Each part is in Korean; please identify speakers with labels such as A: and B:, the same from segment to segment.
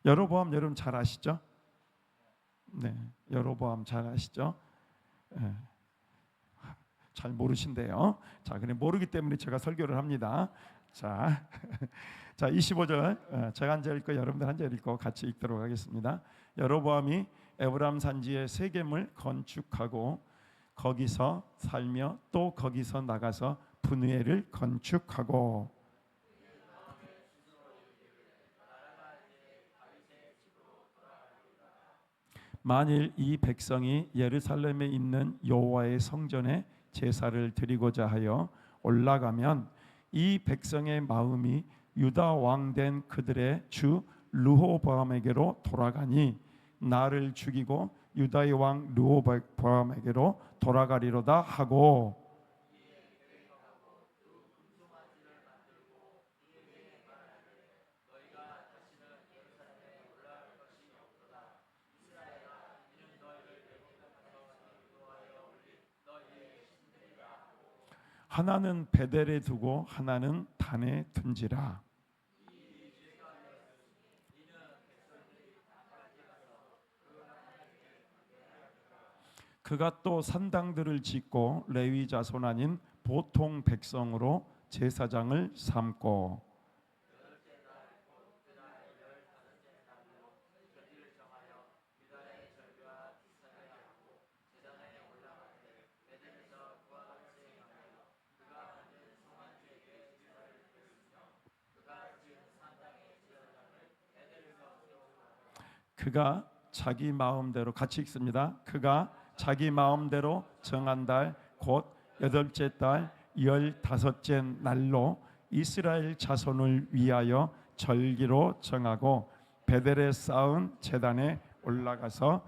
A: 여로보암 여러분 잘 아시죠? 네, 여로보암 잘 아시죠? 네. 잘 모르신대요. 자, 그래 모르기 때문에 제가 설교를 합니다. 자, 자 25절 제가 한 절 읽고 여러분들 한 절 읽고 같이 읽도록 하겠습니다. 여로보암이 에브람 산지에 세겜을 건축하고 거기서 살며 또 거기서 나가서 분회를 건축하고 만일 이 백성이 예루살렘에 있는 여호와의 성전에 제사를 드리고자 하여 올라가면 이 백성의 마음이 유다 왕 된 그들의 주 르호보암에게로 돌아가니 나를 죽이고 유다의 왕 르호보암에게로 돌아가리로다 하고 하나는 베델에 두고 하나는 단에 둔지라. 그가 또 산당들을 짓고 레위 자손 아닌 보통 백성으로 제사장을 삼고 그가 자기 마음대로 같이 읽습니다. 그가 자기 마음대로 정한 달 곧 여덟째 달 15째 날로 이스라엘 자손을 위하여 절기로 정하고 베델에 쌓은 제단에 올라가서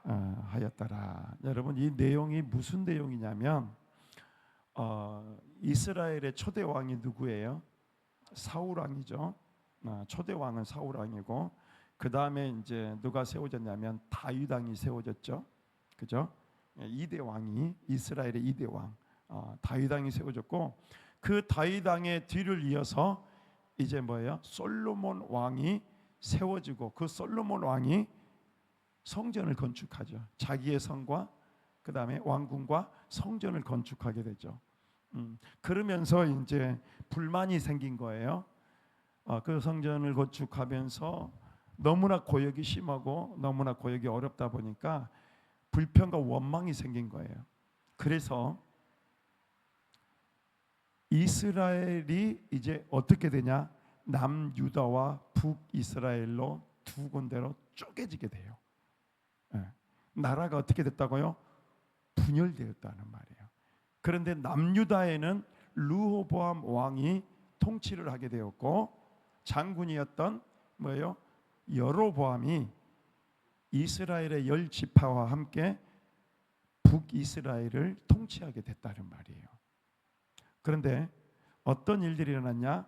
A: 분향하였더라. 여러분 이 내용이 무슨 내용이냐면 이스라엘의 초대 왕이 누구예요? 사울 왕이죠. 초대 왕은 사울 왕이고 그 다음에 이제 누가 세워졌냐면 다윗 왕이 세워졌죠. 그죠? 2대 왕이 이스라엘의 2대 왕 다윗 왕이 세워졌고 그 다윗 왕의 뒤를 이어서 이제 뭐예요? 솔로몬 왕이 세워지고 그 솔로몬 왕이 성전을 건축하죠. 자기의 성과 그 다음에 왕궁과 성전을 건축하게 되죠. 그러면서 이제 불만이 생긴 거예요. 그 성전을 건축하면서 너무나 고역이 심하고 너무나 고역이 어렵다 보니까 불평과 원망이 생긴 거예요. 그래서 이스라엘이 이제 어떻게 되냐? 남유다와 북이스라엘로 두 군데로 쪼개지게 돼요. 나라가 어떻게 됐다고요? 분열되었다는 말이에요. 그런데 남유다에는 르호보암 왕이 통치를 하게 되었고 장군이었던 뭐예요? 여로보암이 이스라엘의 10지파와 함께 북이스라엘을 통치하게 됐다는 말이에요. 그런데 어떤 일들이 일어났냐?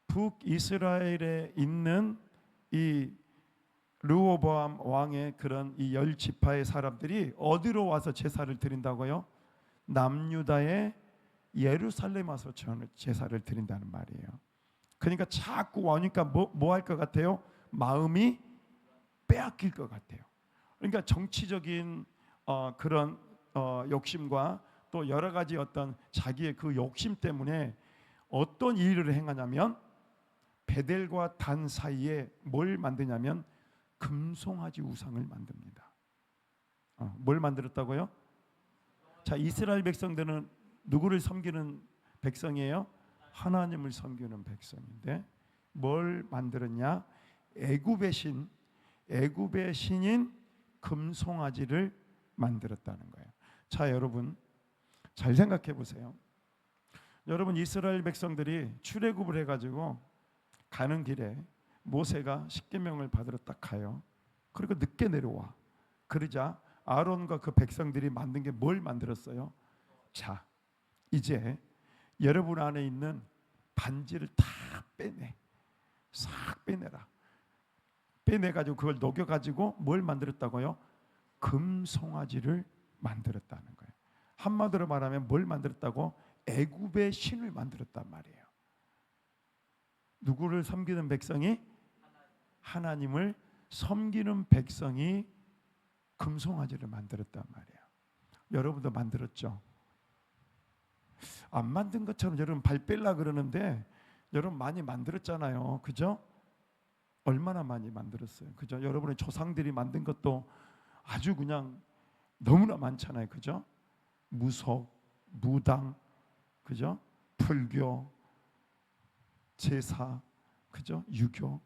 A: 북이스라엘에 있는 이 르호보암 왕의 그런 이 10지파의 사람들이 어디로 와서 제사를 드린다고요? 남유다의 예루살렘 와서 제사를 드린다는 말이에요. 그러니까 자꾸 와니까 뭐 할 것 같아요? 마음이 빼앗길 것 같아요. 그러니까 정치적인 그런 욕심과 또 여러 가지 어떤 자기의 그 욕심 때문에 어떤 일을 행하냐면 베델과 단 사이에 뭘 만드냐면 금송아지 우상을 만듭니다. 뭘 만들었다고요? 자, 이스라엘 백성들은 누구를 섬기는 백성이에요? 하나님을 섬기는 백성인데 뭘 만들었냐? 애굽의 신인 금송아지를 만들었다는 거예요. 자, 여러분 잘 생각해 보세요. 여러분 이스라엘 백성들이 출애굽을 해가지고 가는 길에 모세가 십계명을 받으러 딱 가요. 그리고 늦게 내려와. 그러자 아론과 그 백성들이 만든 게 뭘 만들었어요? 자, 이제 여러분 안에 있는 반지를 다 빼내. 싹 빼내라. 빼내가지고 그걸 녹여가지고 뭘 만들었다고요? 금송아지를 만들었다는 거예요. 한마디로 말하면 뭘 만들었다고? 애굽의 신을 만들었단 말이에요. 누구를 섬기는 백성이? 하나님을 섬기는 백성이 금송아지를 만들었단 말이에요. 여러분도 만들었죠? 안 만든 것처럼 여러분 발 뺄라 그러는데 여러분 많이 만들었잖아요. 그죠? 얼마나 많이 만들었어요. 그죠? 여러분의 조상들이 만든 것도 아주 그냥 너무나 많잖아요. 그죠? 무속, 무당, 그죠? 불교, 제사, 그죠? 유교.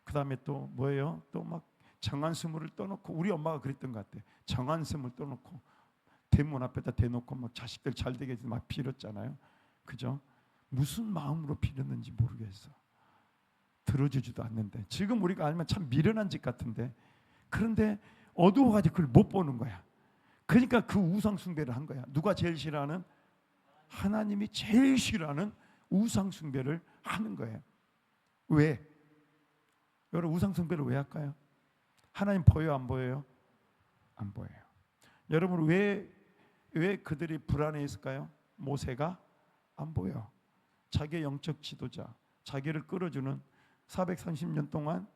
A: 그다음에 또 뭐예요? 또 막 정한스물을 떠놓고, 우리 엄마가 그랬던 것 같아. 정한스물 떠놓고 대문 앞에다 대놓고 막 자식들 잘 되게 막 빌었잖아요. 그죠? 무슨 마음으로 빌었는지 모르겠어. 들어주지도 않는데. 지금 우리가 알면 참 미련한 짓 같은데, 그런데 어두워가지고 그걸 못 보는 거야. 그러니까 그 우상 숭배를 한 거야. 누가 제일 싫어하는? 하나님이 제일 싫어하는 우상 숭배를 하는 거예요. 왜? 여러분, 우상 숭배를 왜 할까요? 하나님 보여요, 안 보여요? 안 보여요. 여러분, 왜 그들이 불안해했을까요? 모세가 안 보여. 자기의 영적 지도자, 자기를 끌어주는 430년 동안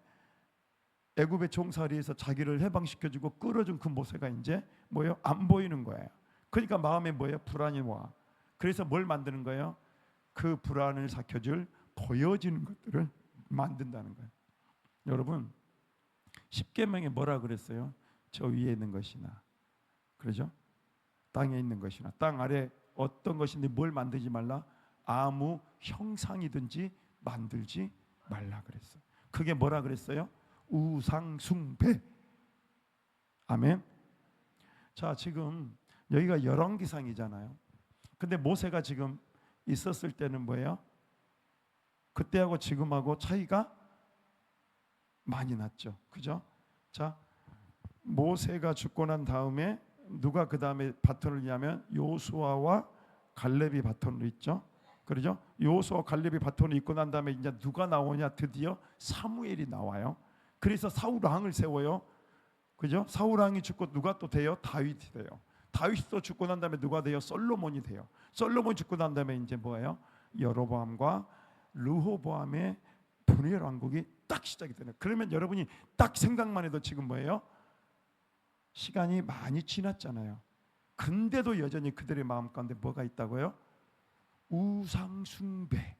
A: 애굽의 종살이에서 자기를 해방시켜주고 끌어준 그 모세가 이제 뭐예요? 안 보이는 거예요. 그러니까 마음에 뭐예요? 불안이 와. 그래서 뭘 만드는 거예요? 그 불안을 삭혀줄 보여지는 것들을 만든다는 거예요. 여러분, 십계명에 뭐라 그랬어요? 저 위에 있는 것이나, 그러죠? 땅에 있는 것이나, 땅 아래 어떤 것인데 뭘 만들지 말라? 아무 형상이든지 만들지 말라 그랬어요. 그게 뭐라 그랬어요? 우상숭배. 아멘. 자, 지금 여기가 열왕기상이잖아요. 근데 모세가 지금 있었을 때는 뭐예요? 그때하고 지금하고 차이가 많이 났죠. 그죠? 자, 모세가 죽고 난 다음에 누가 그 다음에 바톤을 이냐면 요수아와 갈렙이 바톤으로 있죠. 그러죠? 요수아 갈렙이 바톤을 입고 난 다음에 이제 누가 나오냐? 드디어 사무엘이 나와요. 그래서 사울 왕을 세워요. 그죠? 사울 왕이 죽고 누가 또 돼요? 다윗이 돼요. 다윗이 또 죽고 난 다음에 누가 돼요? 솔로몬이 돼요. 솔로몬이 죽고 난 다음에 이제 뭐예요? 여로보암과 르호보암의 분열 왕국이 딱 시작이 되네요. 그러면 여러분이 딱 생각만 해도 지금 뭐예요? 시간이 많이 지났잖아요. 근데도 여전히 그들의 마음 가운데 뭐가 있다고요? 우상숭배.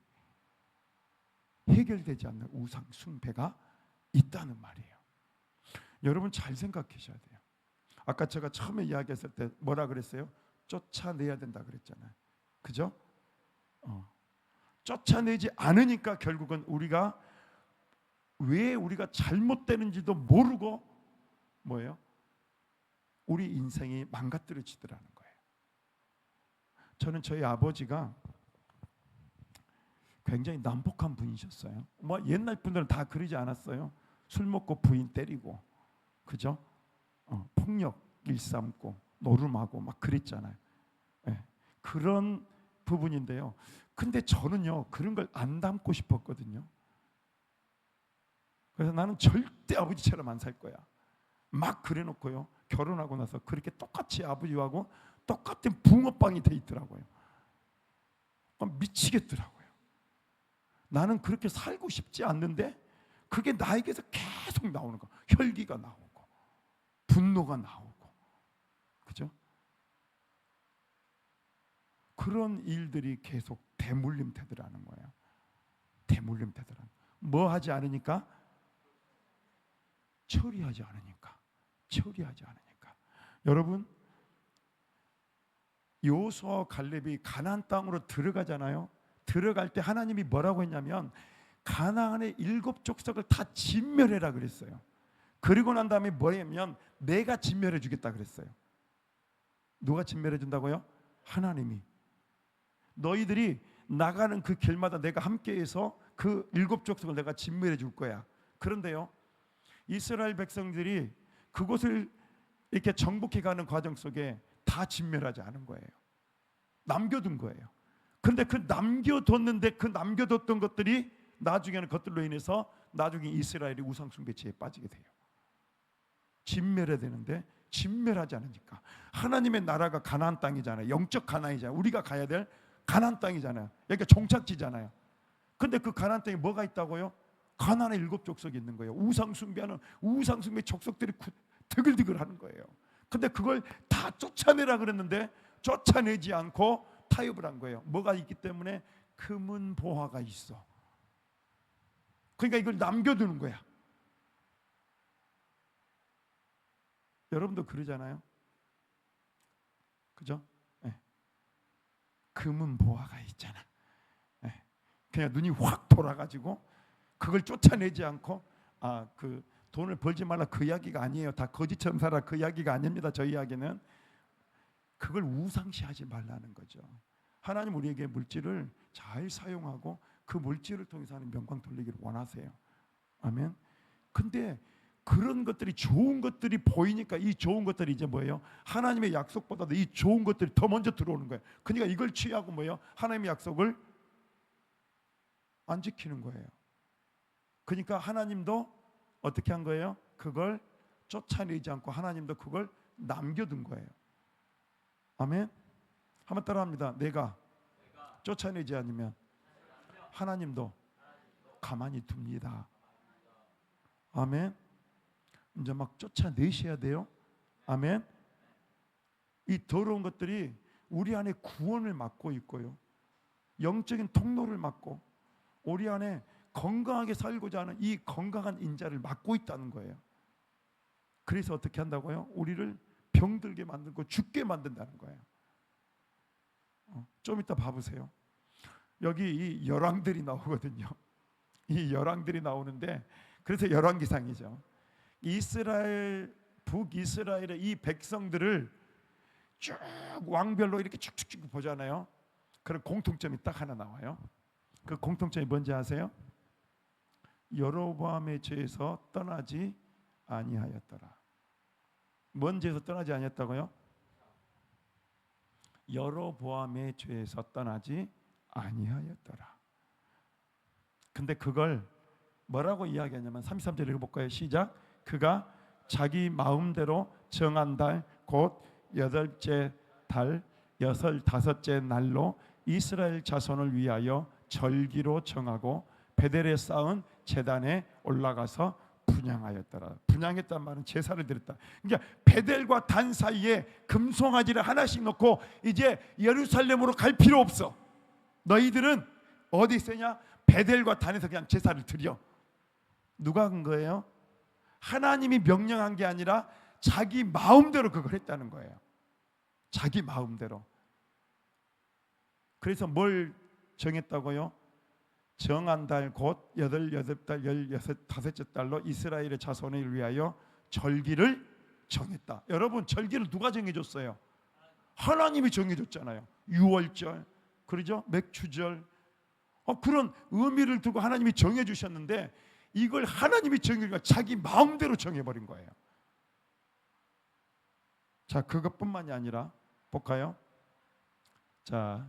A: 해결되지 않는 우상숭배가 있다는 말이에요. 여러분 잘 생각하셔야 돼요. 아까 제가 처음에 이야기했을 때 뭐라 그랬어요? 쫓아내야 된다 그랬잖아요. 그죠? 쫓아내지 않으니까 결국은 우리가 왜 우리가 잘못되는지도 모르고 뭐예요? 우리 인생이 망가뜨려지더라는 거예요. 저는 저희 아버지가 굉장히 난폭한 분이셨어요. 뭐 옛날 분들은 다 그러지 않았어요. 술 먹고 부인 때리고, 그죠? 폭력 일삼고 노름하고 막 그랬잖아요. 네. 그런 부분인데요. 근데 저는요 그런 걸 안 닮고 싶었거든요. 그래서 나는 절대 아버지처럼 안 살 거야. 막 그래놓고요. 결혼하고 나서 그렇게 똑같이 아버지하고 똑같은 붕어빵이 돼 있더라고요. 미치겠더라고요. 나는 그렇게 살고 싶지 않는데 그게 나에게서 계속 나오는 거. 혈기가 나오고 분노가 나오고, 그죠? 그런 일들이 계속 대물림되더라는 거예요. 대물림되더라는. 뭐 하지 않으니까? 처리하지 않으니까. 처리하지 않으니까. 여러분, 요수아 갈렙이 가나안 땅으로 들어가잖아요. 들어갈 때 하나님이 뭐라고 했냐면 가나안의 7족속을 다 진멸해라 그랬어요. 그리고 난 다음에 뭐냐면 내가 진멸해 주겠다 그랬어요. 누가 진멸해 준다고요? 하나님이. 너희들이 나가는 그 길마다 내가 함께해서 그 7족속을 내가 진멸해 줄 거야. 그런데요, 이스라엘 백성들이 그곳을 이렇게 정복해 가는 과정 속에 다 진멸하지 않은 거예요. 남겨둔 거예요. 그런데 그 남겨뒀는데 그 남겨뒀던 것들이 나중에는 그것들로 인해서 나중에 이스라엘이 우상숭배죄에 빠지게 돼요. 진멸해야 되는데 진멸하지 않으니까. 하나님의 나라가 가나안 땅이잖아요. 영적 가나안이잖아요. 우리가 가야 될 가나안 땅이잖아요. 여기가 종착지잖아요. 근데 그 가나안 땅에 뭐가 있다고요? 가나안에 7족속이 있는 거예요. 우상 숭배하는 우상 숭배 족속들이 드글드글 하는 거예요. 근데 그걸 다 쫓아내라 그랬는데 쫓아내지 않고 타협을 한 거예요. 뭐가 있기 때문에? 금은 보화가 있어. 그러니까 이걸 남겨두는 거야. 여러분도 그러잖아요. 그죠? 네. 금은 보화가 있잖아. 네. 그냥 눈이 확 돌아가지고 그걸 쫓아내지 않고 그 돈을 벌지 말라 그 이야기가 아니에요. 다 거지처럼 살아 그 이야기가 아닙니다. 저 이야기는 그걸 우상시하지 말라는 거죠. 하나님 우리에게 물질을 잘 사용하고 그 물질을 통해서 하는 영광 돌리기를 원하세요. 아멘. 근데 그런 것들이 좋은 것들이 보이니까 이 좋은 것들이 이제 뭐예요? 하나님의 약속보다도 이 좋은 것들이 더 먼저 들어오는 거예요. 그러니까 이걸 취하고 뭐예요? 하나님의 약속을 안 지키는 거예요. 그러니까 하나님도 어떻게 한 거예요? 그걸 쫓아내지 않고 하나님도 그걸 남겨둔 거예요. 아멘. 한번 따라합니다. 내가 쫓아내지 않으면 하나님도 가만히 둡니다. 아멘. 이제 막 쫓아내셔야 돼요. 아멘. 이 더러운 것들이 우리 안에 구원을 막고 있고요, 영적인 통로를 막고 우리 안에 건강하게 살고자 하는 이 건강한 인자를 막고 있다는 거예요. 그래서 어떻게 한다고요? 우리를 병들게 만들고 죽게 만든다는 거예요. 좀 이따 봐보세요. 여기 이 열왕들이 나오거든요. 이 열왕들이 나오는데 그래서 열왕기상이죠. 이스라엘 북이스라엘의 이 백성들을 쭉 왕별로 이렇게 쭉쭉쭉 보잖아요. 그런 공통점이 딱 하나 나와요. 그 공통점이 뭔지 아세요? 여로보암의 죄에서 떠나지 아니하였더라. 뭔 죄에서 떠나지 아니했다고요? 여로보암의 죄에서 떠나지 아니하였더라. 근데 그걸 뭐라고 이야기하냐면 33절 읽어볼까요? 시작. 그가 자기 마음대로 정한 달 곧 8째 달 65째 날로 이스라엘 자손을 위하여 절기로 정하고 베델에 쌓은 제단에 올라가서 분향하였더라. 분향했단 말은 제사를 드렸다. 그러니까 베델과 단 사이에 금송아지를 하나씩 놓고 이제 예루살렘으로 갈 필요 없어. 너희들은 어디 있으냐? 베델과 단에서 그냥 제사를 드려. 누가 한 거예요? 하나님이 명령한 게 아니라 자기 마음대로 그걸 했다는 거예요. 자기 마음대로. 그래서 뭘 정했다고요? 정한 달 곧 8달 15째 달로 이스라엘의 자손을 위하여 절기를 정했다. 여러분, 절기를 누가 정해줬어요? 하나님이 정해줬잖아요. 유월절, 그러죠? 맥추절. 그런 의미를 두고 하나님이 정해주셨는데 이걸 하나님이 정해주니까 자기 마음대로 정해버린 거예요. 자, 그것뿐만이 아니라 볼까요? 자,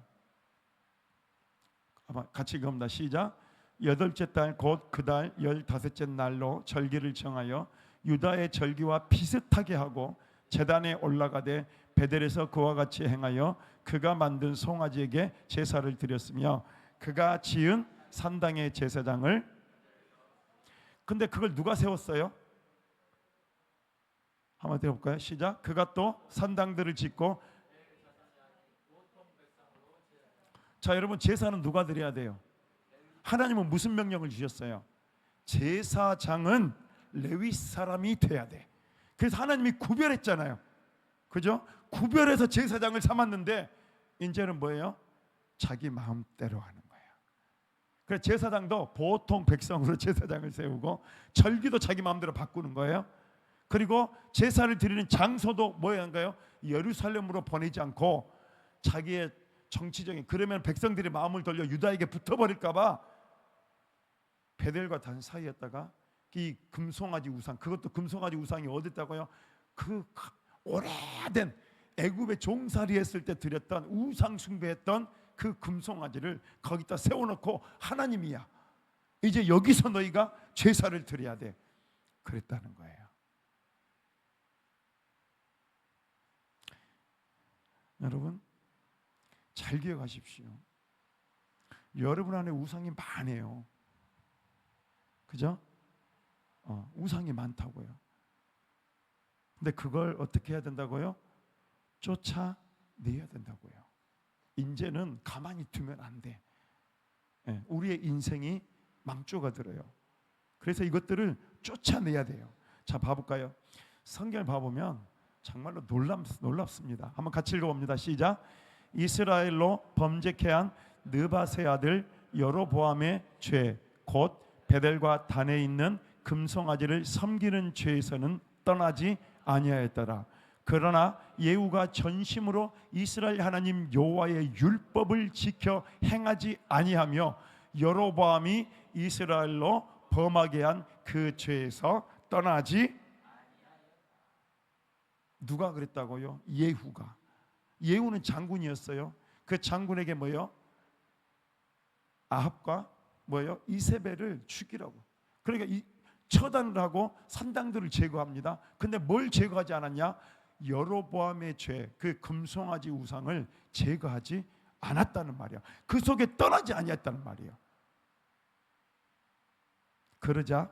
A: 같이 읽읍니다. 시작. 8째 달 곧 그 달 15째 날로 절기를 정하여 유다의 절기와 비슷하게 하고 제단에 올라가되 베델에서 그와 같이 행하여 그가 만든 송아지에게 제사를 드렸으며 그가 지은 산당의 제사장을. 근데 그걸 누가 세웠어요? 한번 들어볼까요? 시작. 그가 또 산당들을 짓고. 자, 여러분, 제사는 누가 드려야 돼요? 하나님은 무슨 명령을 주셨어요? 제사장은 레위 사람이 돼야 돼. 그래서 하나님이 구별했잖아요. 그죠? 구별해서 제사장을 삼았는데 이제는 뭐예요? 자기 마음대로 하는 거예요. 그래서 제사장도 보통 백성으로 제사장을 세우고 절기도 자기 마음대로 바꾸는 거예요. 그리고 제사를 드리는 장소도 뭐였는가요? 예루살렘으로 보내지 않고 자기의 정치적인, 그러면 백성들의 마음을 돌려 유다에게 붙어버릴까 봐 베델과 단 사이에다가 이 금송아지 우상, 그것도 금송아지 우상이 어디 있다고요? 그 오래된 애굽에 종살이 했을 때 드렸던 우상 숭배했던 그 금송아지를 거기다 세워놓고 하나님이야, 이제 여기서 너희가 제사를 드려야 돼, 그랬다는 거예요. 여러분, 잘 기억하십시오. 여러분 안에 우상이 많아요. 그죠? 우상이 많다고요. 근데 그걸 어떻게 해야 된다고요? 쫓아내야 된다고요. 이제는 가만히 두면 안 돼. 우리의 인생이 망조가 들어요. 그래서 이것들을 쫓아내야 돼요. 자, 봐볼까요? 성경을 봐보면 정말로 놀랍습니다. 한번 같이 읽어봅니다. 시작. 이스라엘로 범죄케 한 느밧의 아들 여로보암의 죄, 곧 베델과 단에 있는 금송아지를 섬기는 죄에서는 떠나지 아니하였더라. 그러나 예후가 전심으로 이스라엘 하나님 여호와의 율법을 지켜 행하지 아니하며 여로보암이 이스라엘로 범하게 한 그 죄에서 떠나지. 누가 그랬다고요? 예후가. 예후는 장군이었어요. 그 장군에게 뭐요? 아합과 뭐요? 이세벨을 죽이라고. 그러니까 처단을 하고 산당들을 제거합니다. 근데 뭘 제거하지 않았냐? 여로보암의 죄, 그 금송아지 우상을 제거하지 않았다는 말이야. 그 속에 떠나지 아니했다는 말이에요. 그러자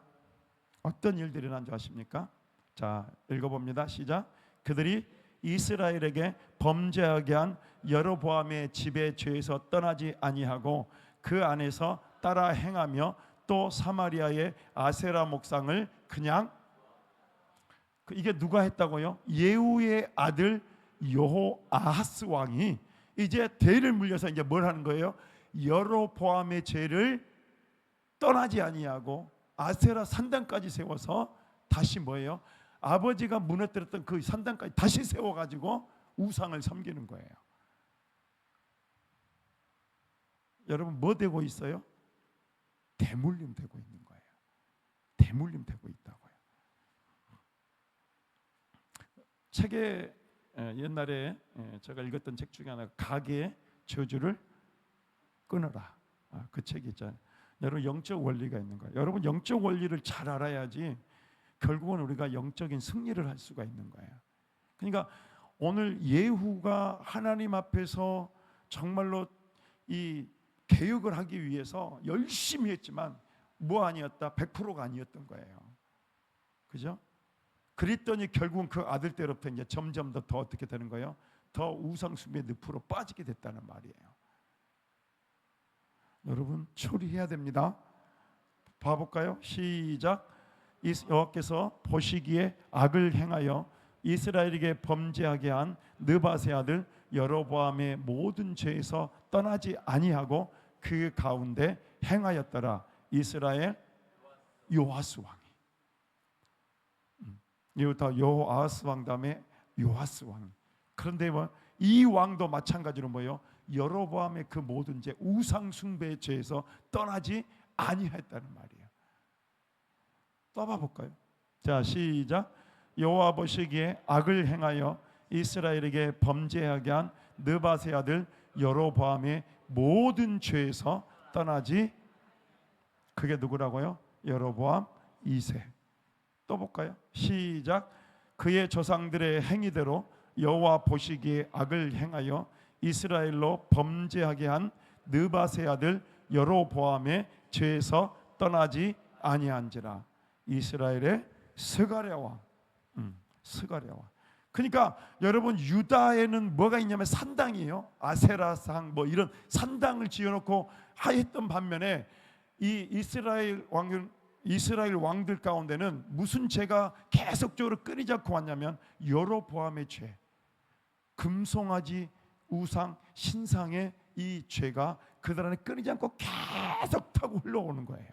A: 어떤 일들이 일어난 줄 아십니까? 자, 읽어봅니다. 시작. 그들이 이스라엘에게 범죄하게 한 여로보암의 집의 죄에서 떠나지 아니하고 그 안에서 따라 행하며 또 사마리아의 아세라 목상을 그냥, 이게 누가 했다고요? 예후의 아들 여호아하스 왕이 이제 대를 물려서 이제 뭘 하는 거예요? 여로보암의 죄를 떠나지 아니하고 아세라 산당까지 세워서 다시 뭐예요? 아버지가 무너뜨렸던 그 산당까지 다시 세워가지고 우상을 섬기는 거예요. 여러분 뭐 되고 있어요? 대물림 되고 있는 거예요. 대물림 되고 있다고요. 책에 옛날에 제가 읽었던 책 중에 하나가 가계의 저주를 끊어라. 그 책이 있잖아요. 여러분 영적 원리가 있는 거예요. 여러분 영적 원리를 잘 알아야지 결국은 우리가 영적인 승리를 할 수가 있는 거예요. 그러니까 오늘 예후가 하나님 앞에서 정말로 이 개혁을 하기 위해서 열심히 했지만 뭐 아니었다? 100%가 아니었던 거예요. 그죠? 그랬더니 결국은 그 아들 때로부터 이제 점점 더 어떻게 되는 거예요? 더 우상 숭배의 늪으로 빠지게 됐다는 말이에요. 여러분 처리해야 됩니다. 봐볼까요? 시작. 여호와께서 보시기에 악을 행하여 이스라엘에게 범죄하게 한 느밧의 아들 여로보암의 모든 죄에서 떠나지 아니하고 그 가운데 행하였더라. 이스라엘 요아스 왕이. 이부터 여호아스 왕 다음에 요아스 왕. 그런데 이 왕도 마찬가지로 뭐예요? 여로보암의 그 모든 죄, 우상 숭배의 죄에서 떠나지 아니했다는 말이에요. 또 봐볼까요? 자, 시작. 여호와 보시기에 악을 행하여 이스라엘에게 범죄하게 한 느밧의 아들 여로보암의 모든 죄에서 떠나지. 그게 누구라고요? 여로보암 2세. 또 볼까요? 시작. 그의 조상들의 행위대로 여호와 보시기에 악을 행하여 이스라엘로 범죄하게 한 느밧의 아들 여로보암의 죄에서 떠나지 아니한지라. 이스라엘의 스가랴 왕. 스가랴 왕. 그러니까 여러분 유다에는 뭐가 있냐면 산당이에요. 아세라상 뭐 이런 산당을 지어놓고 하였던 반면에 이 이스라엘 왕들 가운데는 무슨 죄가 계속적으로 끊이지 않고 왔냐면 여로보암의 죄, 금송아지 우상 신상의 이 죄가 그들 안에 끊이지 않고 계속 타고 흘러오는 거예요.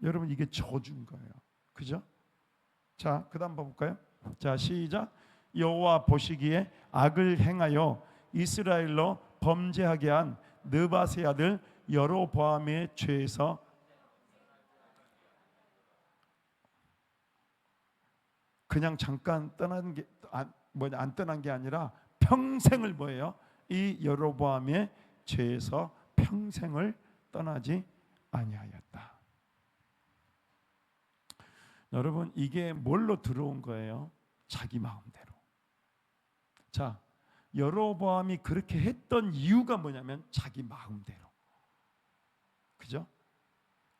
A: 여러분 이게 저주인 거예요. 그죠? 자, 그다음 봐볼까요? 자, 시작. 여호와 보시기에 악을 행하여 이스라엘로 범죄하게 한 느밧의 아들 여로보암의 죄에서 그냥 잠깐 떠난 게 안 떠난 게 아니라 평생을 뭐예요? 이 여로보암의 죄에서 평생을 떠나지 아니하였다. 여러분 이게 뭘로 들어온 거예요? 자기 마음대로. 자, 여로보암이 그렇게 했던 이유가 뭐냐면 자기 마음대로. 그죠?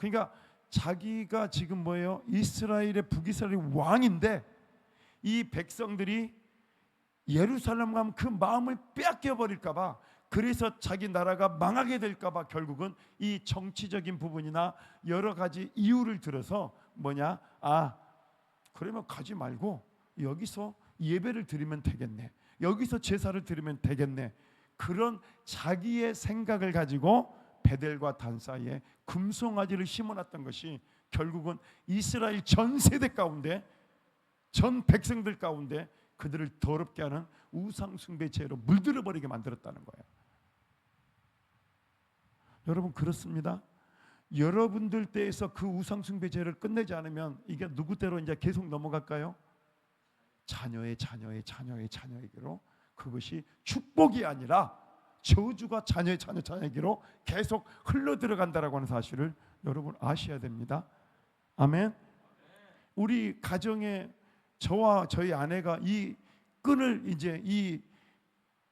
A: 그러니까 자기가 지금 뭐예요? 이스라엘의 북이스라엘의 왕인데 이 백성들이 예루살렘 가면 그 마음을 빼앗겨 버릴까 봐, 그래서 자기 나라가 망하게 될까 봐 결국은 이 정치적인 부분이나 여러 가지 이유를 들어서 뭐냐? 그러면 가지 말고 여기서 예배를 드리면 되겠네, 여기서 제사를 드리면 되겠네, 그런 자기의 생각을 가지고 베델과 단 사이에 금송아지를 심어놨던 것이 결국은 이스라엘 전 세대 가운데, 전 백성들 가운데 그들을 더럽게 하는 우상숭배 죄로 물들어버리게 만들었다는 거예요. 여러분, 그렇습니다. 여러분들 때에서 그 우상숭배 죄를 끝내지 않으면 이게 누구 때로 이제 계속 넘어갈까요? 자녀에게로, 그것이 축복이 아니라 저주가 자녀에게로 계속 흘러 들어간다라고 하는 사실을 여러분 아셔야 됩니다. 아멘. 우리 가정에 저와 저희 아내가 이 끈을 이제 이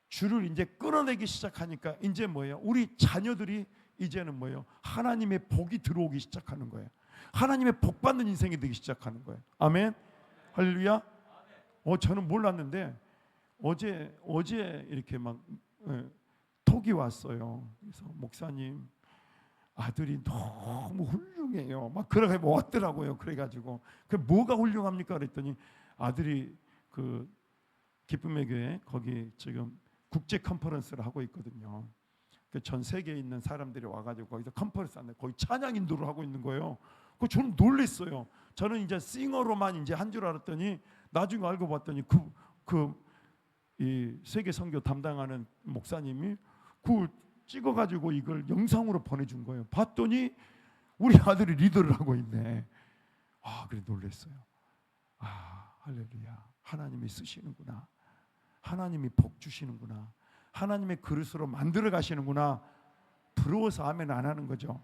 A: 줄을 이제 끊어내기 시작하니까 이제 뭐예요? 우리 자녀들이 이제는 뭐예요? 하나님의 복이 들어오기 시작하는 거예요. 하나님의 복 받는 인생이 되기 시작하는 거예요. 아멘. 할렐루야. 저는 몰랐는데 어제 이렇게 막 톡이 왔어요. 그래서 목사님 아들이 너무 훌륭해요. 막 그렇게 왔더라고요. 그래가지고 그 뭐가 훌륭합니까? 그랬더니 아들이 그 기쁨의 교회 거기 지금 국제 컨퍼런스를 하고 있거든요. 그 전 세계에 있는 사람들이 와가지고 거기서 컨퍼런스 하는데 거기 찬양 인도를 하고 있는 거예요. 그 저는 놀랐어요. 저는 이제 싱어로만 이제 한 줄 알았더니 나중에 알고 봤더니 이 세계 선교 담당하는 목사님이 그 찍어가지고 이걸 영상으로 보내준 거예요. 봤더니 우리 아들이 리더를 하고 있네. 그래 놀랐어요. 할렐루야. 하나님이 쓰시는구나. 하나님이 복 주시는구나. 하나님의 그릇으로 만들어 가시는구나. 부러워서 아멘 안 하는 거죠.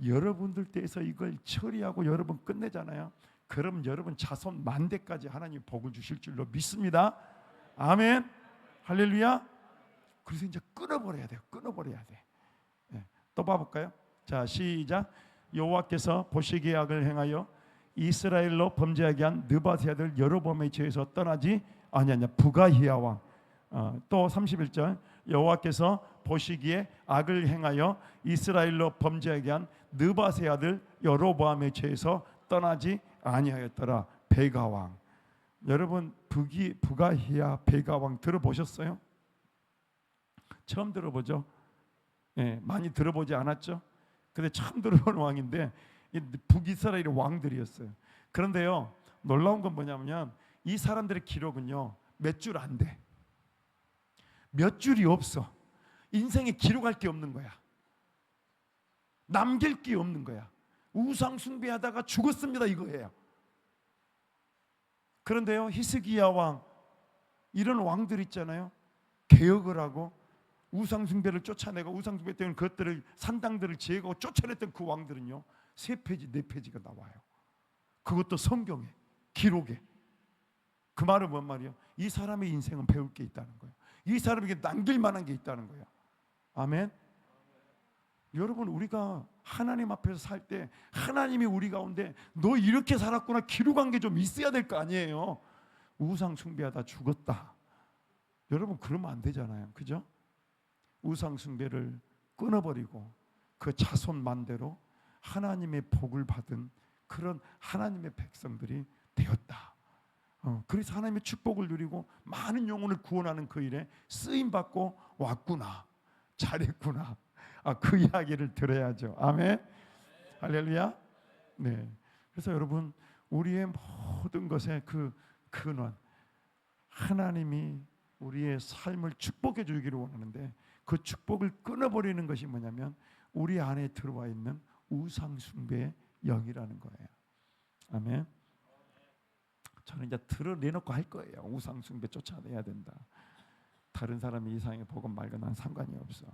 A: 여러분들 때에서 이걸 처리하고 여러분 끝내잖아요. 그럼 여러분 자손 만대까지 하나님 복을 주실 줄로 믿습니다. 아멘. 할렐루야. 그래서 이제 끊어버려야 돼요. 끊어버려야 돼. 또 봐볼까요? 자, 시작. 여호와께서 보시기에 악을 행하여 이스라엘로 범죄하게 한 느밧의 아들 여로보암의 죄에서 떠나지 아니하냐. 부가히야 왕. 또 31절. 여호와께서 보시기에 악을 행하여 이스라엘로 범죄하게 한 느밧의 아들 여로보암의 죄에서 떠나지 아니하였더라. 베가 왕. 여러분 부가히야 베가 왕 들어보셨어요? 처음 들어보죠? 많이 들어보지 않았죠? 근데 처음 들어본 왕인데 북이스라엘의 왕들이었어요. 그런데요, 놀라운 건 뭐냐면 이 사람들의 기록은요 몇 줄 안 돼. 몇 줄이 없어. 인생에 기록할 게 없는 거야. 남길 게 없는 거야. 우상 숭배하다가 죽었습니다 이거예요. 그런데요, 히스기야 왕, 이런 왕들 있잖아요. 개혁을 하고 우상 숭배를 쫓아내고 우상 숭배 때문에 그것들을 산당들을 제거하고 쫓아냈던 그 왕들은요 3페이지 4페이지가 나와요. 그것도 성경에, 기록에. 그 말은 뭔 말이에요? 이 사람의 인생은 배울 게 있다는 거예요. 이 사람에게 남길 만한 게 있다는 거예요. 아멘. 여러분, 우리가 하나님 앞에서 살 때 하나님이 우리 가운데 너 이렇게 살았구나 기록한 게 좀 있어야 될 거 아니에요. 우상 숭배하다 죽었다. 여러분, 그러면 안 되잖아요. 그죠? 우상 숭배를 끊어버리고 그 자손 만대로 하나님의 복을 받은 그런 하나님의 백성들이 되었다. 그래서 하나님의 축복을 누리고 많은 영혼을 구원하는 그 일에 쓰임 받고 왔구나. 잘했구나. 그 이야기를 들어야죠. 아멘. 할렐루야. 네. 그래서 여러분, 우리의 모든 것의 그 근원, 하나님이 우리의 삶을 축복해 주기를 원하는데 그 축복을 끊어버리는 것이 뭐냐면 우리 안에 들어와 있는 우상 숭배의 영이라는 거예요. 아멘. 저는 이제 드러내놓고 할 거예요. 우상 숭배 쫓아내야 된다. 다른 사람이 이상하게 보건 말건 난 상관이 없어.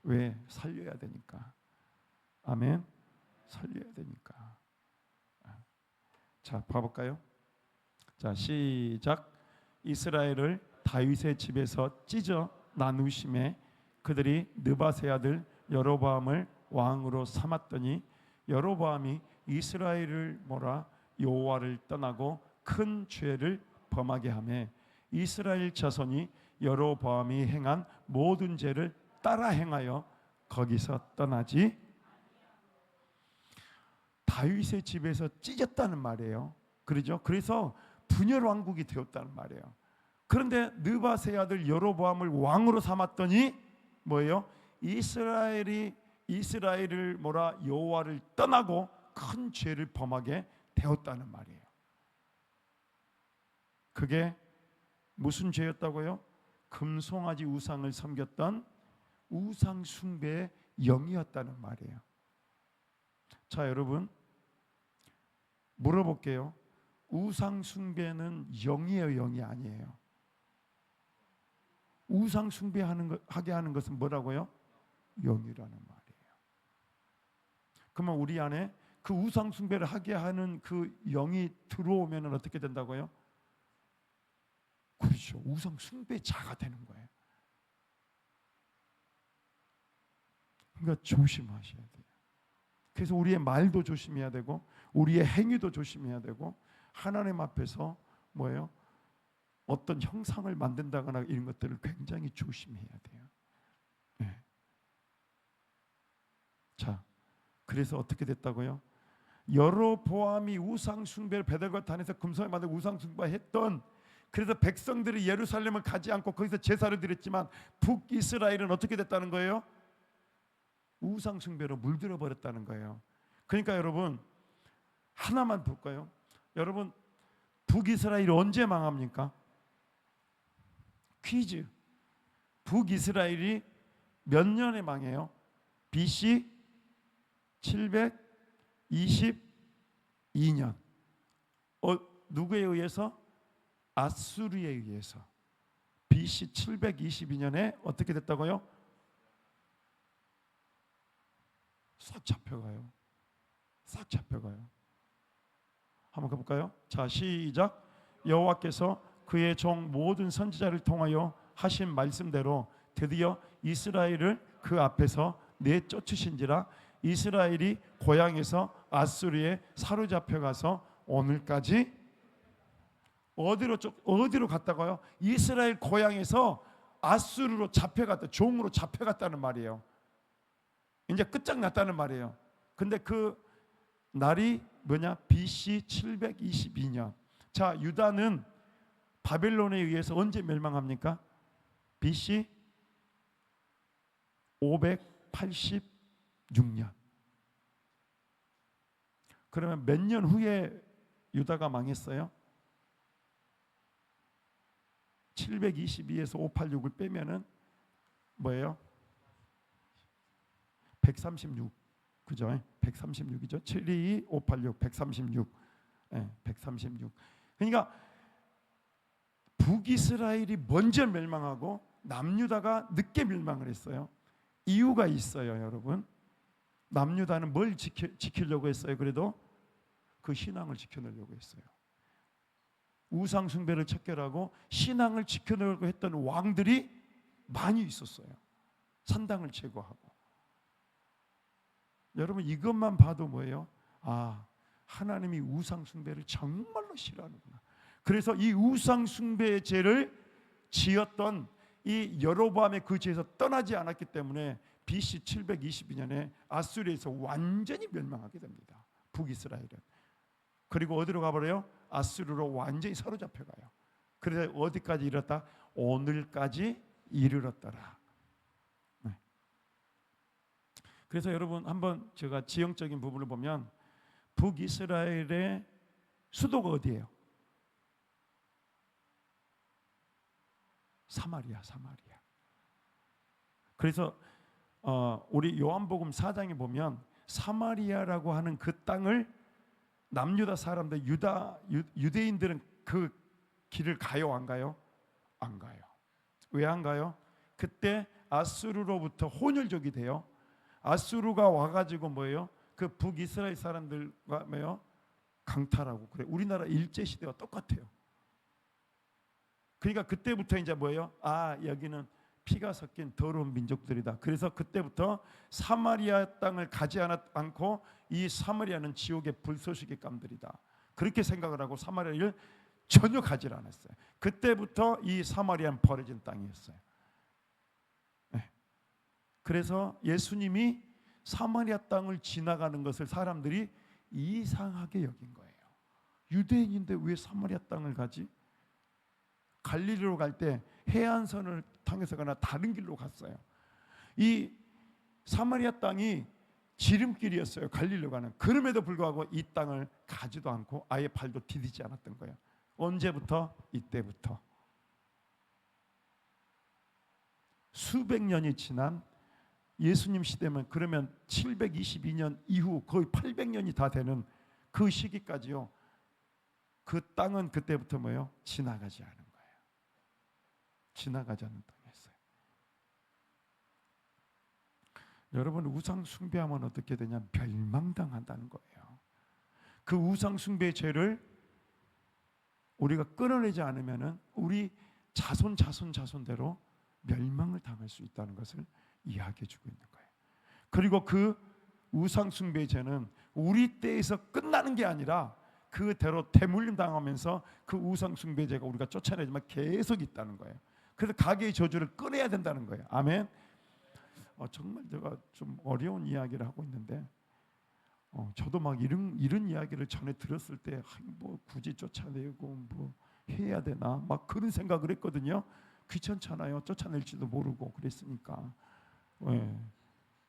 A: 왜? 살려야 되니까. 아멘. 살려야 되니까. 자, 봐볼까요? 자, 시작. 이스라엘을 다윗의 집에서 찢어 나누심에 그들이 느밧의 아들 여로보암을 왕으로 삼았더니 여로보암이 이스라엘을 몰아 여호와를 떠나고 큰 죄를 범하게 하며 이스라엘 자손이 여로보암이 행한 모든 죄를 따라 행하여 거기서 떠나지. 다윗의 집에서 찢었다는 말이에요. 그러죠? 그래서 분열 왕국이 되었다는 말이에요. 그런데 느밧의 아들 여로보암을 왕으로 삼았더니 뭐예요? 이스라엘을 몰아 여호와를 떠나고 큰 죄를 범하게 되었다는 말이에요. 그게 무슨 죄였다고요? 금송아지 우상을 섬겼던 우상 숭배의 영이었다는 말이에요. 자, 여러분 물어볼게요. 우상 숭배는 영이에요, 영이 아니에요? 우상 숭배하게 하는 것은 뭐라고요? 영이라는 말이에요. 그러면 우리 안에 그 우상 숭배를 하게 하는 그 영이 들어오면 어떻게 된다고요? 그렇죠. 우상 숭배자가 되는 거예요. 그러니까 조심하셔야 돼요. 그래서 우리의 말도 조심해야 되고 우리의 행위도 조심해야 되고 하나님 앞에서 뭐예요? 어떤 형상을 만든다거나 이런 것들을 굉장히 조심해야 돼요. 네. 자, 그래서 어떻게 됐다고요? 여로보암이 우상 숭배를 베델과 단에서 금송을 만들고 우상 숭배했던, 그래서 백성들이 예루살렘을 가지 않고 거기서 제사를 드렸지만 북이스라엘은 어떻게 됐다는 거예요? 우상 숭배로 물들어 버렸다는 거예요. 그러니까 여러분 하나만 볼까요? 여러분 북이스라엘이 언제 망합니까? 퀴즈. 북이스라엘이 몇 년에 망해요? BC 722년. 누구에 의해서? 아수르에 의해서. BC 722년에 어떻게 됐다고요? 싹 잡혀가요. 싹 잡혀가요. 한번 가볼까요? 자, 시작. 여호와께서 그의 종 모든 선지자를 통하여 하신 말씀대로 드디어 이스라엘을 그 앞에서 내쫓으신지라. 이스라엘이 고향에서 아수르에 사로잡혀가서 오늘까지 어디로 갔다가요? 이스라엘 고향에서 아수르로 잡혀갔다, 종으로 잡혀갔다는 말이에요. 이제 끝장났다는 말이에요. 근데 그 날이 뭐냐? BC 722년. 자, 유다는 바벨론에 의해서 언제 멸망합니까? BC 586년. 그러면 몇 년 후에 유다가 망했어요? 722에서 586을 빼면은 뭐예요? 136. 그죠? 136이죠. 722, 586, 136. 네, 136. 그러니까 북이스라엘이 먼저 멸망하고 남유다가 늦게 멸망을 했어요. 이유가 있어요, 여러분. 남유다는 뭘 지키려고 했어요? 그래도 그 신앙을 지켜내려고 했어요. 우상 숭배를 척결하고 신앙을 지켜내려고 했던 왕들이 많이 있었어요. 산당을 제거하고. 여러분 이것만 봐도 뭐예요? 아, 하나님이 우상 숭배를 정말로 싫어하는구나. 그래서 이 우상 숭배의 죄를 지었던 이 여로보암의 그 죄에서 떠나지 않았기 때문에 BC 722년에 아수르에서 완전히 멸망하게 됩니다. 북이스라엘은. 그리고 어디로 가버려요? 아수르로 완전히 사로잡혀가요. 그래서 어디까지 이르렀다? 오늘까지 이르렀더라. 네. 그래서 여러분 한번 제가 지형적인 부분을 보면 북이스라엘의 수도가 어디예요? 사마리아. 그래서 우리 요한복음 4장에 보면 사마리아라고 하는 그 땅을 남유다 사람들, 유대인들은 그 길을 가요, 안 가요? 안 가요. 왜 안 가요? 그때 아수르로부터 혼혈족이 돼요. 아수르가 와가지고 뭐예요? 그 북이스라엘 사람들과 뭐예요? 강탈하고 그래. 우리나라 일제 시대와 똑같아요. 그러니까 그때부터 이제 뭐예요? 아, 여기는 피가 섞인 더러운 민족들이다. 그래서 그때부터 사마리아 땅을 가지 않고 이 사마리아는 지옥의 불쏘시개 감들이다. 그렇게 생각을 하고 사마리아를 전혀 가지 않았어요. 그때부터 이 사마리아는 버려진 땅이었어요. 네. 그래서 예수님이 사마리아 땅을 지나가는 것을 사람들이 이상하게 여긴 거예요. 유대인인데 왜 사마리아 땅을 가지? 갈릴리로 갈 때 해안선을 통해서 가나 다른 길로 갔어요. 이 사마리아 땅이 지름길이었어요. 갈릴리로 가는. 그럼에도 불구하고 이 땅을 가지도 않고 아예 발도 디디지 않았던 거예요. 언제부터? 이때부터. 수백 년이 지난 예수님 시대면 그러면 722년 이후 거의 800년이 다 되는 그 시기까지요. 그 땅은 그때부터 뭐예요? 지나가지 않은 거예요. 지나가지 않는 땅이었어요. 여러분, 우상 숭배하면 어떻게 되냐? 멸망당한다는 거예요. 그 우상 숭배의 죄를 우리가 끊어내지 않으면은 우리 자손대로 멸망을 당할 수 있다는 것을 이야기해 주고 있는 거예요. 그리고 그 우상 숭배의 죄는 우리 때에서 끝나는 게 아니라 그대로 대물림 당하면서 그 우상 숭배의 죄가 우리가 쫓아내지만 계속 있다는 거예요. 그래서 가게의 저주를 끊어야 된다는 거예요. 아멘. 정말 제가 좀 어려운 이야기를 하고 있는데 저도 막 이런 이야기를 전에 들었을 때 뭐 굳이 쫓아내고 뭐 해야 되나 막 그런 생각을 했거든요. 귀찮잖아요. 쫓아낼지도 모르고 그랬으니까.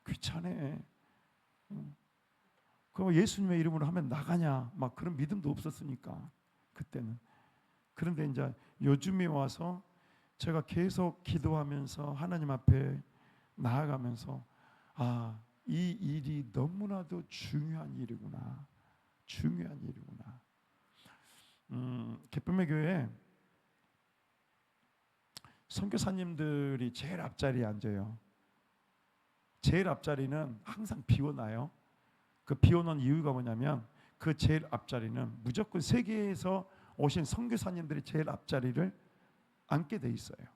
A: 귀찮아. 그럼 예수님의 이름으로 하면 나가냐 막 그런 믿음도 없었으니까 그때는. 그런데 이제 요즘에 와서 제가 계속 기도하면서 하나님 앞에 나아가면서 이 일이 너무나도 중요한 일이구나. 중요한 일이구나. 기쁨의 교회에 선교사님들이 제일 앞자리에 앉아요. 제일 앞자리는 항상 비워놔요. 그 비워놓은 이유가 뭐냐면 그 제일 앞자리는 무조건 세계에서 오신 선교사님들이 제일 앞자리를 앉게 돼 있어요.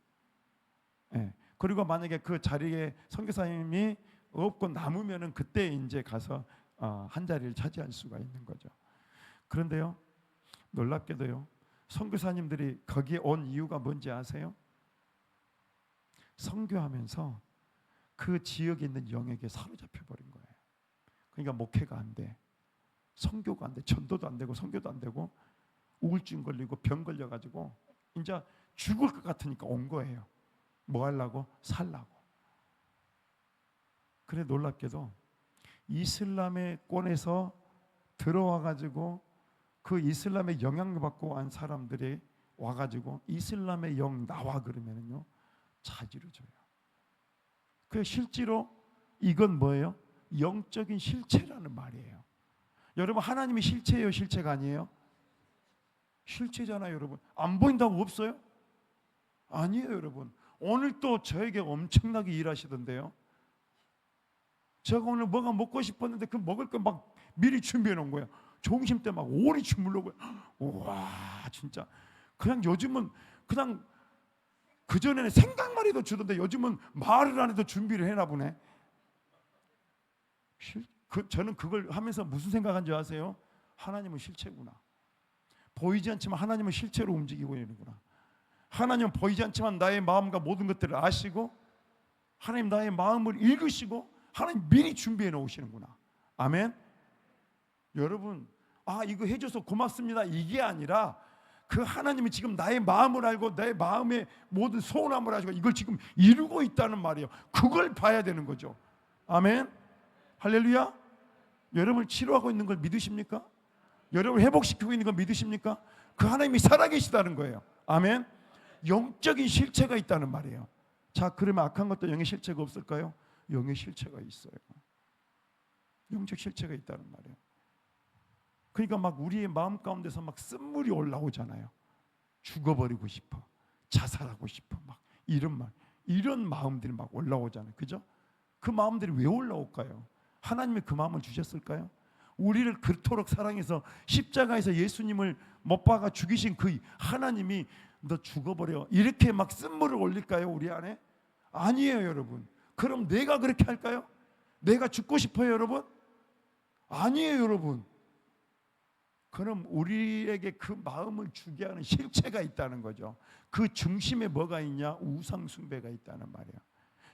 A: 네. 그리고 만약에 그 자리에 선교사님이 없고 남으면은 그때 이제 가서 한 자리를 차지할 수가 있는 거죠. 그런데요, 놀랍게도요, 선교사님들이 거기에 온 이유가 뭔지 아세요? 선교하면서 그 지역에 있는 영에게 사로잡혀 버린 거예요. 그러니까 목회가 안 돼, 선교가 안 돼, 전도도 안 되고 선교도 안 되고 우울증 걸리고 병 걸려가지고 이제 죽을 것 같으니까 온 거예요. 뭐 하려고? 살라고. 그래 놀랍게도 이슬람권에서 들어와가지고 그 이슬람의 영향을 받고 온 사람들이 와가지고 이슬람의 영 나와 그러면은요 자지러져요. 그 실제로 이건 뭐예요? 영적인 실체라는 말이에요. 여러분, 하나님이 실체예요, 실체가 아니에요? 실체잖아요, 여러분. 안 보인다고 없어요? 아니에요, 여러분. 오늘 또 저에게 엄청나게 일하시던데요. 제가 오늘 뭐가 먹고 싶었는데 그 먹을 거 막 미리 준비해 놓은 거예요. 점심 때 막 오리 주물러고. 와, 진짜. 그냥 요즘은 그냥 그전에는 생각만 해도 주던데 요즘은 말을 안 해도 준비를 해나 보네. 저는 그걸 하면서 무슨 생각한 줄 아세요? 하나님은 실체구나. 보이지 않지만 하나님은 실체로 움직이고 있는구나. 하나님은 보이지 않지만 나의 마음과 모든 것들을 아시고 하나님 나의 마음을 읽으시고 하나님 미리 준비해 놓으시는구나. 아멘. 여러분, 이거 해줘서 고맙습니다 이게 아니라 그 하나님이 지금 나의 마음을 알고 내 마음의 모든 소원함을 아시고 이걸 지금 이루고 있다는 말이에요. 그걸 봐야 되는 거죠. 아멘. 할렐루야. 여러분을 치료하고 있는 걸 믿으십니까? 여러분을 회복시키고 있는 걸 믿으십니까? 그 하나님이 살아계시다는 거예요. 아멘. 영적인 실체가 있다는 말이에요. 자, 그러면 악한 것도 영의 실체가 없을까요? 영의 실체가 있어요. 영적 실체가 있다는 말이에요. 그러니까 막 우리의 마음 가운데서 막 쓴물이 올라오잖아요. 죽어버리고 싶어, 자살하고 싶어, 막 이런 마음들이 막 올라오잖아요. 그죠? 그 마음들이 왜 올라올까요? 하나님이 그 마음을 주셨을까요? 우리를 그토록 사랑해서 십자가에서 예수님을 못 박아 죽이신 그 하나님이 너 죽어버려 이렇게 막 쓴물을 올릴까요? 우리 안에? 아니에요, 여러분. 그럼 내가 그렇게 할까요? 내가 죽고 싶어요, 여러분? 아니에요, 여러분. 그럼 우리에게 그 마음을 주게 하는 실체가 있다는 거죠. 그 중심에 뭐가 있냐? 우상숭배가 있다는 말이야.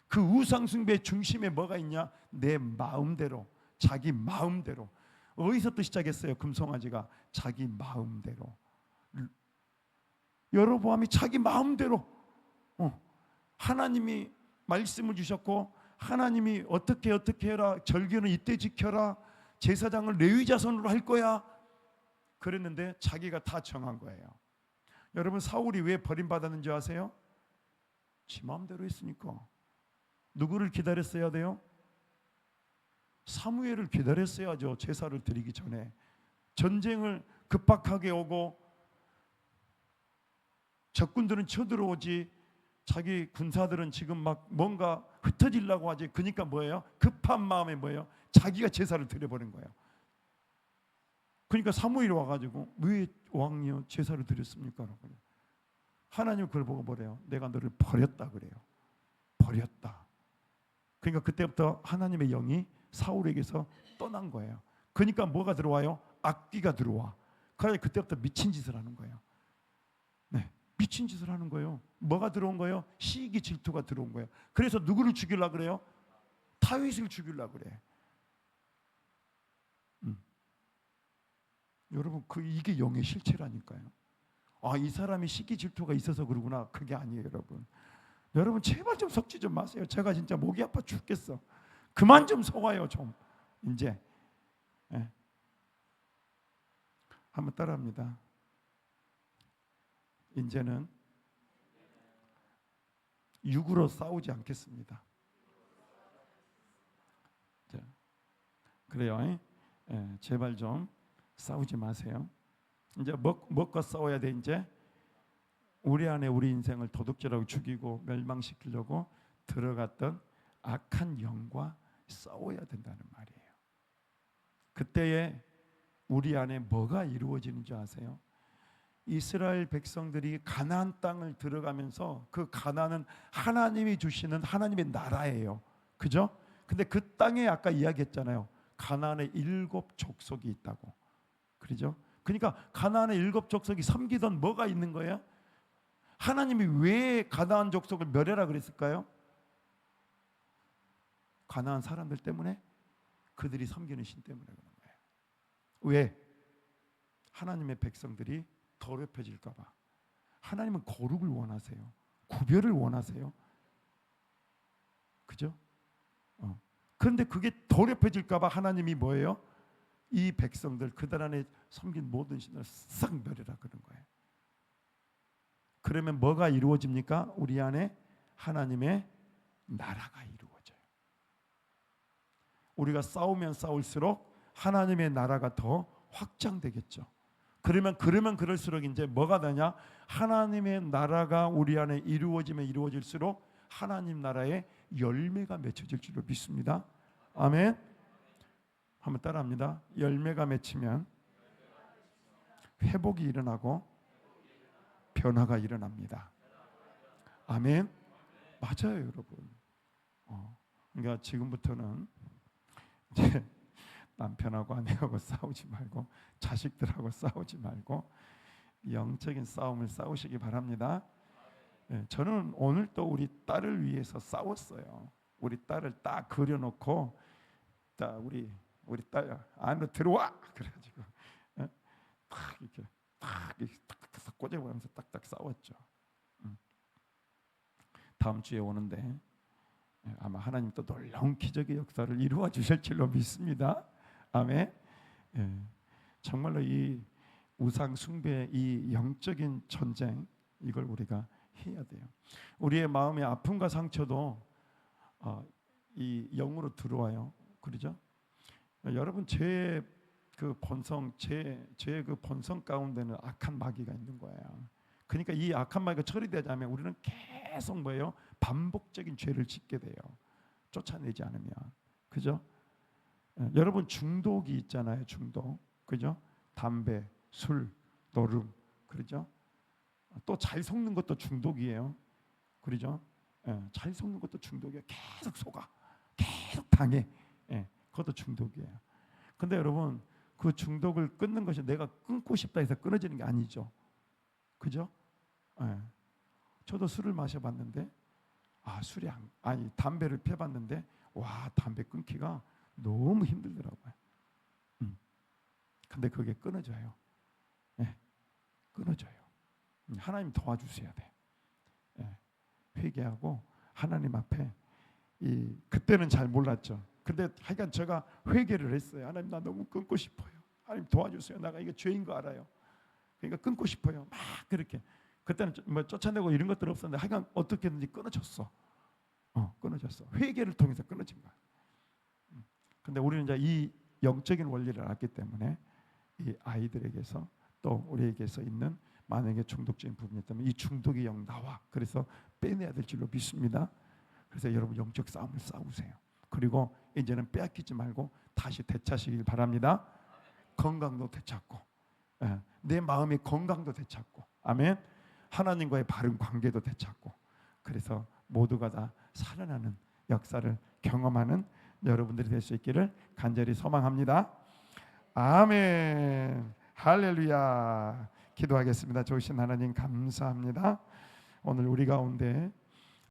A: 그 우상숭배의 중심에 뭐가 있냐? 내 마음대로, 자기 마음대로. 어디서부터 시작했어요? 금송아지가 자기 마음대로. 여로보암이 자기 마음대로 하나님이 말씀을 주셨고, 하나님이 어떻게 해라, 절기는 이때 지켜라, 제사장을 레위 자손으로 할 거야 그랬는데 자기가 다 정한 거예요. 여러분, 사울이 왜 버림받았는지 아세요? 지 마음대로 했으니까. 누구를 기다렸어야 돼요? 사무엘을 기다렸어야죠. 제사를 드리기 전에. 전쟁을 급박하게 오고 적군들은 쳐들어오지, 자기 군사들은 지금 막 뭔가 흩어지려고 하지. 그러니까 뭐예요? 급한 마음에 뭐예요? 자기가 제사를 드려버린 거예요. 그러니까 사무엘이 와가지고 왜 왕이요 제사를 드렸습니까? 하나님 그걸 보고 뭐래요? 내가 너를 버렸다 그래요. 버렸다. 그러니까 그때부터 하나님의 영이 사울에게서 떠난 거예요. 그러니까 뭐가 들어와요? 악귀가 들어와. 그래서 그때부터 미친 짓을 하는 거예요. 네, 미친 짓을 하는 거예요. 뭐가 들어온 거예요? 시기 질투가 들어온 거예요. 그래서 누구를 죽이려고 그래요? 다윗을 죽이려고 그래. 여러분, 이게 영의 실체라니까요. 아, 이 사람이 시기 질투가 있어서 그러구나. 그게 아니에요, 여러분. 여러분, 제발 좀 속지 좀 마세요. 제가 진짜 목이 아파 죽겠어. 그만 좀 속아요, 좀. 이제 한번 따라합니다. 이제는 육으로 싸우지 않겠습니다. 자, 그래요. 제발 좀 싸우지 마세요. 이제 뭐가 싸워야 돼? 이제 우리 안에 우리 인생을 도둑질하고 죽이고 멸망시키려고 들어갔던 악한 영과 싸워야 된다는 말이에요. 그때에 우리 안에 뭐가 이루어지는 줄 아세요? 이스라엘 백성들이 가나안 땅을 들어가면서, 그 가나안은 하나님이 주시는 하나님의 나라예요. 그죠? 근데 그 땅에 아까 이야기했잖아요. 가나안에 7 족속이 있다고. 그렇죠? 그러니까 가나안의 7 족속이 섬기던 뭐가 있는 거예요? 하나님이 왜 가나안 족속을 멸해라 그랬을까요? 가나안 사람들 때문에, 그들이 섬기는 신 때문에 그런 거예요. 왜? 하나님의 백성들이 더럽혀질까 봐. 하나님은 거룩을 원하세요. 구별을 원하세요. 그죠? 그런데 그게 더럽혀질까 봐 하나님이 뭐예요? 이 백성들, 그들 안에 섬긴 모든 신을 싹 멸해라 그런 거예요. 그러면 뭐가 이루어집니까? 우리 안에 하나님의 나라가 이루어져요. 우리가 싸우면 싸울수록 하나님의 나라가 더 확장되겠죠. 그러면 그럴수록 이제 뭐가 되냐? 하나님의 나라가 우리 안에 이루어지면 이루어질수록 하나님 나라의 열매가 맺혀질 줄로 믿습니다. 아멘. 한번 따라합니다. 열매가 맺히면 회복이 일어나고 변화가 일어납니다. 아멘. 맞아요, 여러분. 그러니까 지금부터는 이제 남편하고 아내하고 싸우지 말고, 자식들하고 싸우지 말고 영적인 싸움을 싸우시기 바랍니다. 저는 오늘 또 우리 딸을 위해서 싸웠어요. 우리 딸을 딱 그려놓고, 딱 우리 딸 안으로 들어와 그래가지고 딱 이렇게 딱 꽂아보면서 딱딱 싸웠죠. 다음 주에 오는데 아마 하나님 또 놀라운 기적의 역사를 이루어 주실 줄로 믿습니다. 아멘. 정말로 이 우상 숭배, 이 영적인 전쟁, 이걸 우리가 해야 돼요. 우리의 마음의 아픔과 상처도 이 영으로 들어와요. 그렇죠? 여러분, 제 그 본성 가운데는 악한 마귀가 있는 거예요. 그러니까 이 악한 마귀가 처리되지 않으면 우리는 계속 뭐예요? 반복적인 죄를 짓게 돼요. 쫓아내지 않으면. 그죠? 여러분, 중독이 있잖아요. 중독. 그죠? 담배, 술, 노름. 그죠? 또 잘 속는 것도 중독이에요. 그죠? 잘 속는 것도 중독이에요. 계속 속아, 계속 당해. 그것도 중독이에요. 근데 여러분, 그 중독을 끊는 것이 내가 끊고 싶다 해서 끊어지는 게 아니죠. 그죠? 저도 술을 마셔봤는데, 술이 아니 담배를 펴봤는데, 와, 담배 끊기가 너무 힘들더라고요. 근데 그게 끊어져요. 끊어져요. 하나님 도와주셔야 돼. 회개하고 하나님 앞에 그때는 잘 몰랐죠. 근데 하여간 제가 회개를 했어요. 하나님, 나 너무 끊고 싶어요. 하나님 도와주세요. 내가 이게 죄인 거 알아요. 그러니까 끊고 싶어요. 막 그렇게. 그때는 뭐 쫓아내고 이런 것들 없었는데 하여간 어떻게든지 끊어졌어. 끊어졌어. 회개를 통해서 끊어진 거야. 근데 우리는 이제 이 영적인 원리를 알기 때문에 이 아이들에게서 또 우리에게서 있는 만약에 중독적인 부분이 있다면 이 중독의 영 나와. 그래서 빼내야 될 줄로 믿습니다. 그래서 여러분 영적 싸움을 싸우세요. 그리고 이제는 빼앗기지 말고 다시 되찾으시길 바랍니다. 건강도 되찾고, 내 마음의 건강도 되찾고, 아멘. 하나님과의 바른 관계도 되찾고, 그래서 모두가 다 살아나는 역사를 경험하는 여러분들이 될 수 있기를 간절히 소망합니다. 아멘. 할렐루야. 기도하겠습니다. 좋으신 하나님 감사합니다. 오늘 우리 가운데